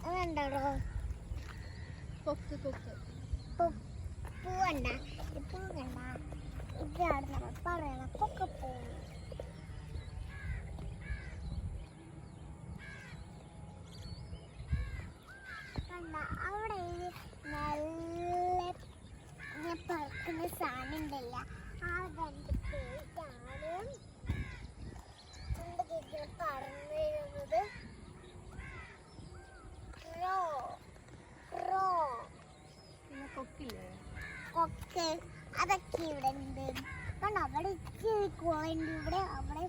അതുണ്ടോ കൊക്ക് കൊക്ക് പൂ കണ്ട പൂ കണ്ട ഇതാണ് നമ്മൾ പറയണ കൊക്കപ്പൂ. കണ്ട അവിടെ നല്ല പറക്കുന്ന സാധനം ഉണ്ടല്ല, ആ രണ്ട് പേരാണ് പറന്നു വരുന്നത്. പിന്നെ കൊക്കില്ലേ, കൊക്ക്, അതൊക്കെ ഇവിടെ ഉണ്ട്. കണ്ടോ അവിടെ ഇച്ചിരി കുളയുണ്ട്, ഇവിടെ അവിടെ